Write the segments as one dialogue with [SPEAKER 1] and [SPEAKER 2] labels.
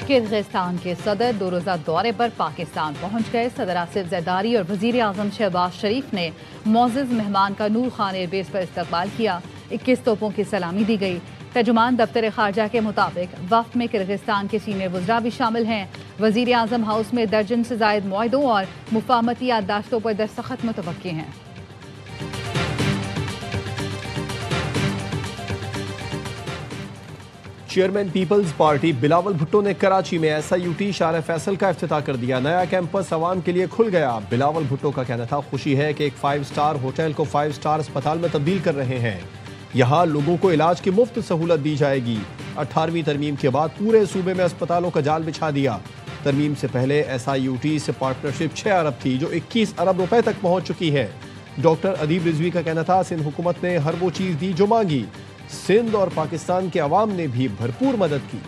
[SPEAKER 1] Kyrgyzstan के सदर 2 रोज़ा दौरे पर पाकिस्तान पहुंच गए। सदर आसिफ जरदारी और वज़ीर आज़म शहबाज शरीफ ने मोअज़्ज़ज़ मेहमान का नूर खान एयरबेस पर इस्तकबाल किया। 21 तोपों की सलामी दी गई। तर्जुमान दफ्तर खारजा के मुताबिक वफ्द में किर्गिस्तान के सीनियर वज़रा भी शामिल हैं। वज़ीर आज़म हाउस में दर्जन से ज़ायद मुआहदों और मुफाहमती याददाश्तों पर दस्तखत मुतवक्की हैं।
[SPEAKER 2] Chairman Peoples Party Bilawal Bhutto ने कराची में SIUT शार फैसल का इफ्तिताह कर दिया। नया कैंपस आवाम के लिए खुल गया। बिलावल भुट्टो का कहना था खुशी है कि एक 5 स्टार होटल को 5 स्टार अस्पताल में तब्दील कर रहे हैं। यहाँ लोगों को इलाज की मुफ्त सहूलत दी जाएगी। 18वीं तरमीम के बाद पूरे सूबे में अस्पतालों का जाल बिछा दिया। तरमीम से पहले SIUT से पार्टनरशिप 6 अरब थी जो 21 अरब रुपए तक पहुंच चुकी है। डॉक्टर अदीब रिजवी का कहना था सिंध हुकूमत ने हर वो चीज दी जो मांगी। सिंध और पाकिस्तान के अवाम ने भी भरपूर मदद की।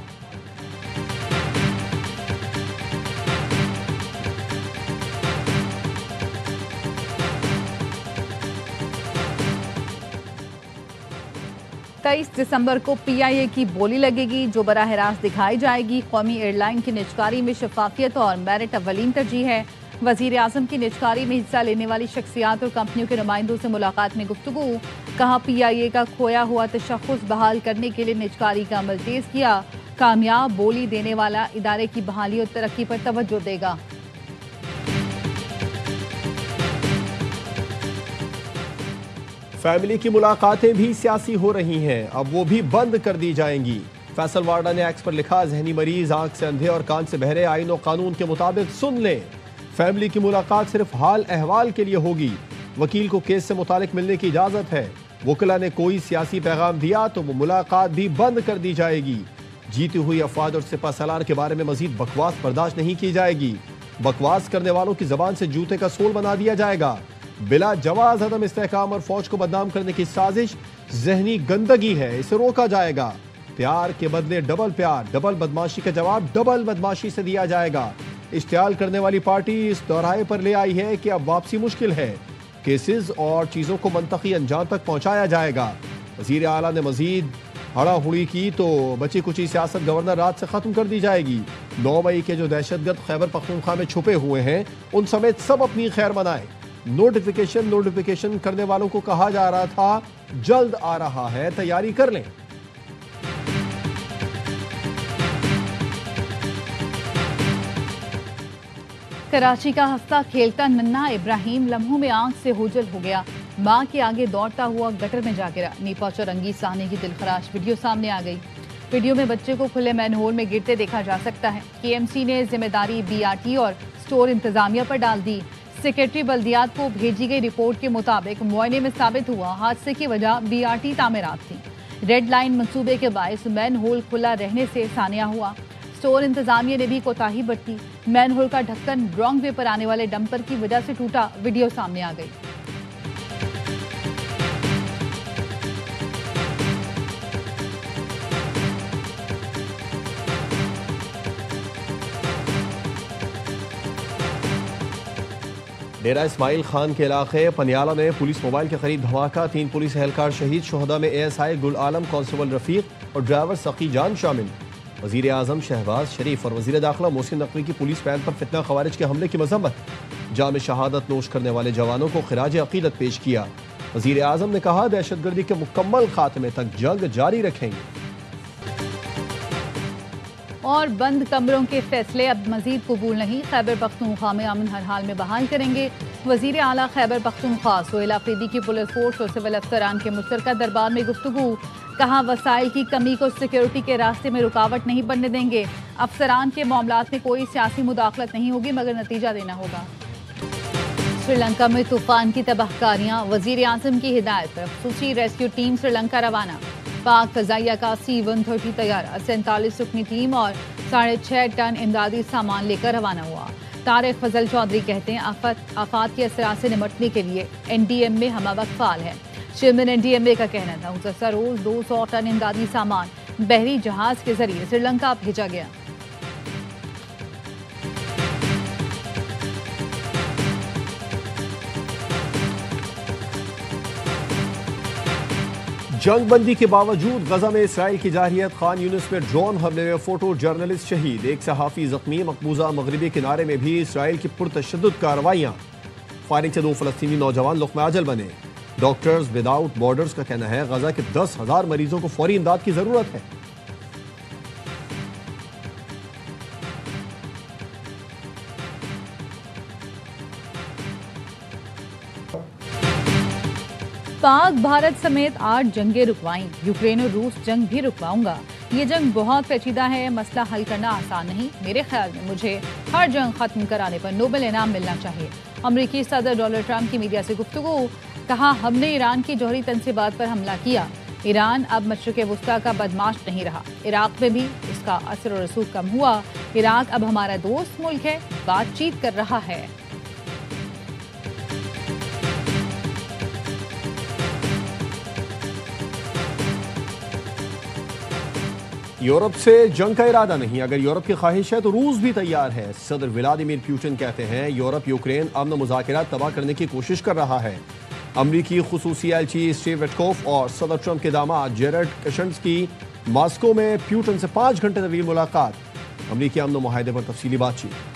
[SPEAKER 1] दिसंबर को PIA की बोली लगेगी जो बराह रास्त दिखाई जाएगी। कौमी एयरलाइन की निजकारी में शफाफियत और मेरिट अव्वलीन तरजीह है। वज़ीर आज़म की निजकारी में हिस्सा लेने वाली शख्सियात और कंपनियों के नुमाइंदों से मुलाकात में गुफ्तगू। कहा PIA का खोया हुआ तशख़्ख़ुस बहाल करने के लिए निजकारी का अमल तेज़ किया। कामयाब बोली देने वाला इदारे की बहाली और तरक्की पर तवज्जो देगा।
[SPEAKER 2] फैमिली की मुलाकातें भी सियासी हो रही हैं, अब वो भी बंद कर दी जाएंगी। फैसल वार्डा ने एक्स पर लिखा, जहनी मरीज आंख से अंधे और कान से बहरे आईन और कानून के मुताबिक सुन लें। फैमिली की मुलाकात सिर्फ हाल अहवाल के लिए होगी। वकील को केस से मुतालिक मिलने की इजाजत है। वकीला ने कोई सियासी पैगाम दिया तो वो मुलाकात भी बंद कर दी जाएगी। जीती हुई अफवाद और सिपा सलार के बारे में मजीद बकवास बर्दाश्त नहीं की जाएगी। बकवास करने वालों की जबान से जूते का सोल बना दिया जाएगा। बिला जवाज अदम इस्तेहकाम और फौज को बदनाम करने की साजिश जहनी गंदगी है, इसे रोका जाएगा। प्यार के बदले डबल प्यार, डबल बदमाशी का जवाब डबल बदमाशी से दिया जाएगा। इश्तियाल करने वाली पार्टी इस दोहराए पर ले आई है कि अब वापसी मुश्किल है। केसेस और चीजों को मंतकी अंजाम तक पहुंचाया जाएगा। वजीर आला ने मजीद हड़ाहुड़ी की तो बची कुची सियासत गवर्नर राज से खत्म कर दी जाएगी। 9 मई के जो दहशतगर्द खैबर पख्तूनख्वा में छुपे हुए हैं उन समेत सब अपनी खैर मनाएं। नोटिफिकेशन करने वालों को कहा जा रहा था जल्द आ रहा है, तैयारी कर लें।
[SPEAKER 1] कराची का हंसता खेलता नन्हा इब्राहिम लम्हों में आंख से ओझल हो गया। मां के आगे दौड़ता हुआ गटर में जा गिरा। नीपा चौरंगी साहनी की दिलखराश वीडियो सामने आ गई। वीडियो में बच्चे को खुले मैनहोल में गिरते देखा जा सकता है। KMC ने जिम्मेदारी BRT और स्टोर इंतजामिया पर डाल दी। सेक्रेटरी बल्दियात को भेजी गई रिपोर्ट के मुताबिक मुआयने में साबित हुआ हादसे की वजह BRT तामीरात थी। रेड लाइन मंसूबे के बायस मैन होल खुला रहने से सानिया हुआ। स्टोर इंतजामिया ने भी कोताही बरती। मैन होल का ढक्कन रॉन्ग वे पर आने वाले डंपर की वजह से टूटा। वीडियो सामने आ गई।
[SPEAKER 2] डेरा इस्माइल खान के इलाके पनियाला में पुलिस मोबाइल के करीब धमाका। 3 पुलिस एहलकार शहीद। शुहदा में ASI गुल आलम, कांस्टेबल रफीक और ड्राइवर सकी जान शामिल। वजीर आजम शहबाज शरीफ और वजीर दाखिला मोहसिन नकवी की पुलिस वैन पर फितना खवारिज के हमले की मजम्मत। जाम शहादत नोश करने वाले जवानों को खिराज अकीदत पेश किया। वजीर आजम ने कहा दहशतगर्दी के मुकम्मल खात्मे तक जंग जारी रखेंगे।
[SPEAKER 1] और बंद कमरों के फैसले अब मजीद कबूल नहीं। खैबर पख्तूनख्वा में अमन हर हाल में बहाल करेंगे। वजीर आला खैबर पख्तूनख्वा सोहेल अफरीदी की पुलिस फोर्स और सिविल अफसरान के मुश्तरका दरबार में गुफ्तगू। कहा वसाइल की कमी को सिक्योरिटी के रास्ते में रुकावट नहीं बनने देंगे। अफसरान के मामलात में कोई सियासी मुदाखलत नहीं होगी मगर नतीजा देना होगा। श्रीलंका में तूफान की तबाहकारियां। वजीर आजम की हिदायत पर खसूसी रेस्क्यू टीम श्रीलंका रवाना। पाक फजाइया का C-130 तैयारा 47 रुकनी टीम और 6.5 टन इमदादी सामान लेकर रवाना हुआ। तारिक फजल चौधरी कहते हैं आफात के असरात से निमटने के लिए NDM में हम वक्त फाल है। चेयरमैन NDMA का कहना था गुज़श्ता रोज 200 टन इमदादी सामान बहरी जहाज के जरिए श्रीलंका भेजा गया।
[SPEAKER 2] जंग बंदी के बावजूद गजा में इसराइल की जारहियत। खान यूनिस में ड्रोन हमले में फोटो जर्नलिस्ट शहीद, एक सहाफी जख्मी। मकबूजा मगरबी किनारे में भी इसराइल की पुरतशद्दुद कार्रवाइयां। फायरिंग से 2 फलस्तीनी नौजवान लुक़्मा अजल बने। डॉक्टर्स विदाउट बॉर्डर्स का कहना है गजा के 10,000 मरीजों को फौरी इमदाद की जरूरत है।
[SPEAKER 1] पाक भारत समेत 8 जंगें रुकवाई, यूक्रेन और रूस जंग भी रुकवाऊंगा। ये जंग बहुत पेचीदा है, मसला हल करना आसान नहीं। मेरे ख्याल में मुझे हर जंग खत्म कराने पर नोबेल इनाम मिलना चाहिए। अमरीकी सदर डोनाल्ड ट्रंप की मीडिया से गुफ्तगू, कहा हमने ईरान की जौहरी तनसीबात पर हमला किया। ईरान अब मशरिक़ वुस्ता का बदमाश नहीं रहा। इराक में भी उसका असर और रसूख कम हुआ। इराक अब हमारा दोस्त मुल्क है, बातचीत कर रहा है।
[SPEAKER 2] यूरोप से जंग का इरादा नहीं, अगर यूरोप की ख्वाहिश है तो रूस भी तैयार है। सदर व्लादिमीर पुतिन कहते हैं यूरोप यूक्रेन अमन मुज़ाकरात तबाह करने की कोशिश कर रहा है। अमरीकी खुसूसी एलची स्टीव विटकोफ और सदर ट्रंप के दामाद जेरेड कुशनेर की मॉस्को में पुतिन से 5 घंटे तवील मुलाकात। अमरीकी अमन मुआहदे पर तफसीली बातचीत।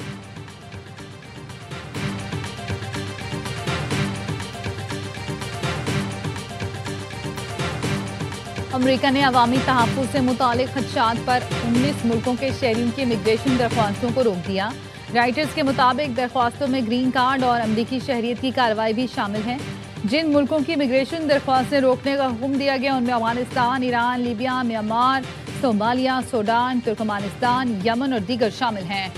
[SPEAKER 1] अमेरिका ने अवामी तहफ़्फ़ुज़ से मुतालिक खदशात पर 19 मुल्कों के शहरियों की इमिग्रेशन दरख्वास्तों को रोक दिया। राइटर्स के मुताबिक दरख्वास्तों में ग्रीन कार्ड और अमरीकी शहरियत की कार्रवाई भी शामिल है। जिन मुल्कों की इमिग्रेशन दरख्वास्तें रोकने का हुक्म दिया गया उनमें Afghanistan, Iran, Libya, Myanmar, Somalia, Sudan, Turkmenistan, Yemen और दीगर शामिल हैं।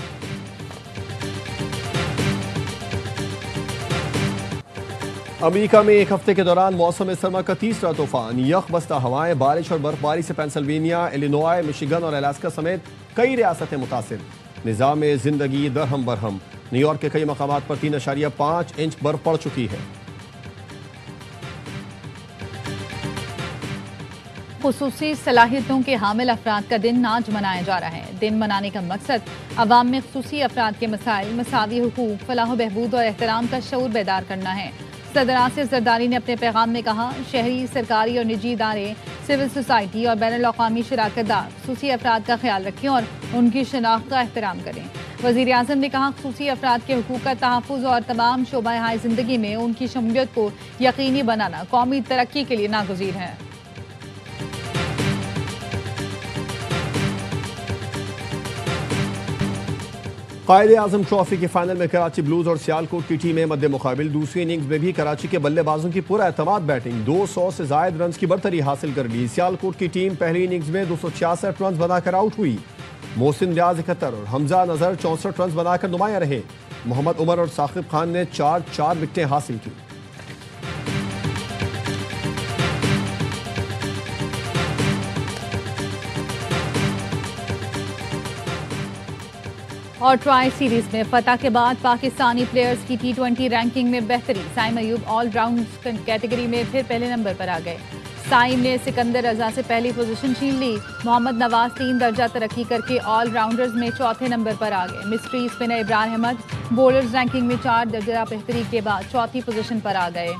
[SPEAKER 2] अमेरिका में एक हफ्ते के दौरान मौसम सरमा का तीसरा तूफान। यख बस्ता हवाएं, बारिश और बर्फबारी से पेंसिल्वेनिया, इलिनॉय, मिशिगन और अलास्का समेत कई रियासतें मुतासिर। निज़ाम जिंदगी दरहम बरहम। न्यूयॉर्क के कई मकामात पर 3.5 इंच बर्फ पड़ चुकी है।
[SPEAKER 1] खुसूसी सलाहियतों के हामिल अफराद का दिन आज मनाया जा रहा है। दिन मनाने का मकसद अवाम में खुसूसी अफराद के मसाइल, मसावी हुकूक, फलाह बहबूद और एहतराम का शऊर बेदार करना है। सदर आसिफ जरदारी ने अपने पैगाम में कहा, शहरी, सरकारी और निजी इदारे, सिविल सोसाइटी और बैनुल-अक़वामी शराकतदार खुसूसी अफराद का ख्याल रखें और उनकी शनाख्त का एहतराम करें। वज़ीर आज़म ने कहा, खुसूसी अफराद के हुकूक का तहफ़्फ़ुज़ और तमाम शोबाए ज़िंदगी में उनकी शमूलियत को यकीनी बनाना कौमी तरक्की के लिए नागुज़ीर है।
[SPEAKER 2] कायद-ए-आज़म ट्रॉफी के फाइनल में कराची ब्लूज और सियालकोट की टीमें मद्दे मुकाबिल। दूसरी इनिंग्स में भी कराची के बल्लेबाजों की पूरा एतमाद बैटिंग। 200 से जायद रन की बरतरी हासिल कर ली। सियालकोट की टीम पहली इनिंग्स में 266 रन बनाकर आउट हुई। मोहसिन रियाज 71 और हमजा नजर 64 रन बनाकर नुमाया रहे। मोहम्मद उमर और साकिब खान ने 4 विकेटें हासिल की।
[SPEAKER 1] और ट्राई सीरीज में फतह के बाद पाकिस्तानी प्लेयर्स की T20 रैंकिंग में बेहतरी। साइम अयूब ऑलराउंड कैटेगरी में फिर पहले नंबर पर आ गए। साइम ने सिकंदर रजा से पहली पोजीशन छीन ली। मोहम्मद नवाज 3 दर्जा तरक्की करके ऑलराउंडर्स में चौथे नंबर पर आ गए। Mystery spinner Ibrahim Ahmed bowlers ranking में 4 दर्जा बेहतरी के बाद चौथी पोजीशन पर आ गए।